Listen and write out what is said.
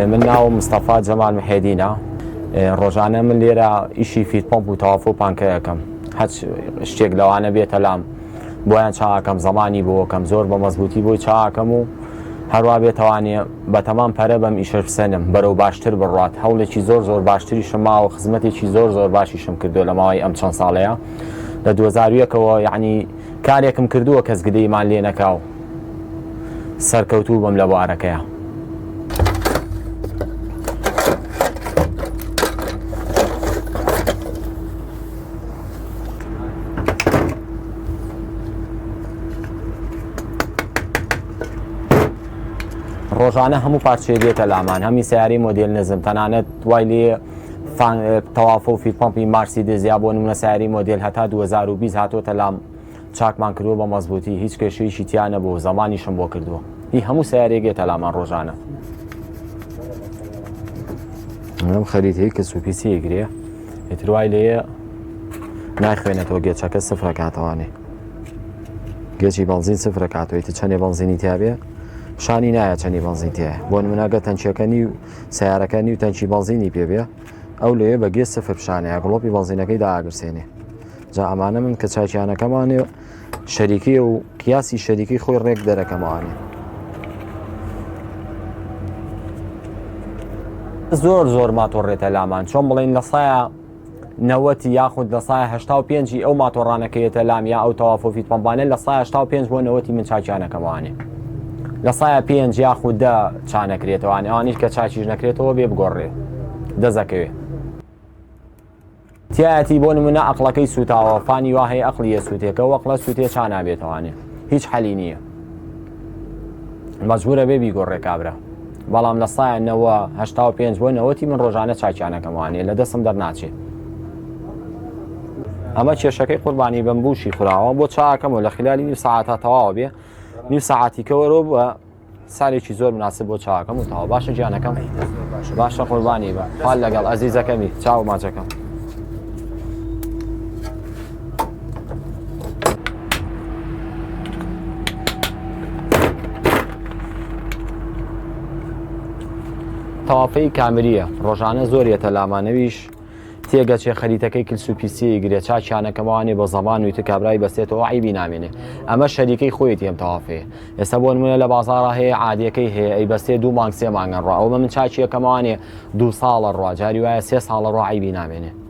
من ناو موستەفا جەمال محێدینە. ڕۆژانە من لێرە ئیشی فیت پەمپ و تەواف و پانکەی ئەەکەم. هەچ شتێک لەوانە بێتە لام بۆیان چاکەم زەمانی بۆکەم زۆر بە مەزبوطی بۆی چاکەم و هەروە بێتوانێ بە تەمام پەرە بەم ئیشە بسەنم بەرەو باشتر بڕات. هەوڵێکی زۆر باشتریشم ماوە، خزمەتێکی زۆر باشیشم کردو لە ماوەی ئەم چەند ساڵەیە. لە 2001ەوە یعنی کارێکم کردووە کەس گدەیمان لێ نەکاو سەرکەوتوو بم لە بوارەکەیە. ڕۆژانە هەموو پارچێ دێتە لامان، هەمی سیاری مۆدێل نزم، تەنانەت دوای لێ تەواف و فیت پەمپی مارسیدزیا بۆ نمونە سیاری مۆدێل هەتا 2020 هاتۆتە لام چاکمان کردووە بە مەزبوطی، هیچ کێشەیەکی تیا نەبوو، زەمانیشم بۆ کردووە. هی هەموو سیارێک گێتە لامان ڕۆژانە. ئەم خەریتەیە کە سوپیسی گرێ ئیتر وای لێیە نایخوێنێتەوە گێچەکە سفرەکاتەوانێ، گێکی بەنزین سفرەکاتەوە، ئیتر چەندێ بەنزینی تیا بێ شانی نایە چەندی بەنزین تایە. بۆ نمونەگە تەنچەکەنی و سیارەکەنی و تەنچی بەنزینی پێ بێ ئەو لێ بە گێ سفر بشانەیە گڵۆپی بەنزینەکەی داگرسێنێ. جا ئەمانە من کە چاکیانەکەمانێ شەریکی و کیاسی شەریکی خۆی ڕێک دەرەکەمانێ. زۆر ماتۆڕێتە لامان، چۆن بڵێن لە سایە 90 یاخود لە سایە 85 ئەو ماتۆڕانەکەیەتە لام یا ئەو تەواف و فیت پەمپانە لە سایە 85 بۆ 90 من چاکیانەکەمانێ. لە سایە 5 یاخود 10 چانەکرێتەوەوانێ، ئەوانیش کە چاکیش نەکرێتەوە بێ بگۆڕێ دەزەکەوێ. تایەتی بۆ نمونە ئەقڵەکەی سوتاوە، فانی وا هەیە ئەقڵی سووتێکە و ئەقڵە سووتێ چا نابێتەوانێ، هیچ حەلی نییە، مەجبورە بێ بیگۆڕێ کابرا. بەڵام لە سایە 85 بۆ 90 من ڕۆژانە چاکیانەکەموانێ لە دەستم دەرناچێت. ئەمە کێشەکەی قوربانی بەم بوشی خوراوە بۆ چاکەمەوە لە خلالی نیو ساعتا تەواوە بێ، نیو ساعتی کەوەرۆ بە ساڵێکی زۆر مناسب بۆ چاکەم و تەواو. باشە گیانەکەم، باشە قوربانی بە حال لەگەڵ ئەزیزەکەمی چاو ماچەکەم. تەوافەی کامریە ڕۆژانە زۆریەتە لامانەویش تێگەچێ خەریتەکەی کلسوپیسی گرێ چاکیانەکەمەوانێ بە زەمان و تکابرای بەستێتەوە عیبی نامێنێ. ئەمە شەریکەی خۆیەتی ئەم تەوافەیە. ئێستا بۆ نمونە لە بازاڕە هەیە عادیەکەی هەیە ئەی بەستێ 2 مانگ 3 مانگەن ڕوا، ئەومە من چاکیەکەمەوانێ 2 ساڵە ڕوا، جاری وایە 3 ساڵە ڕوا عیبی نامێنێ.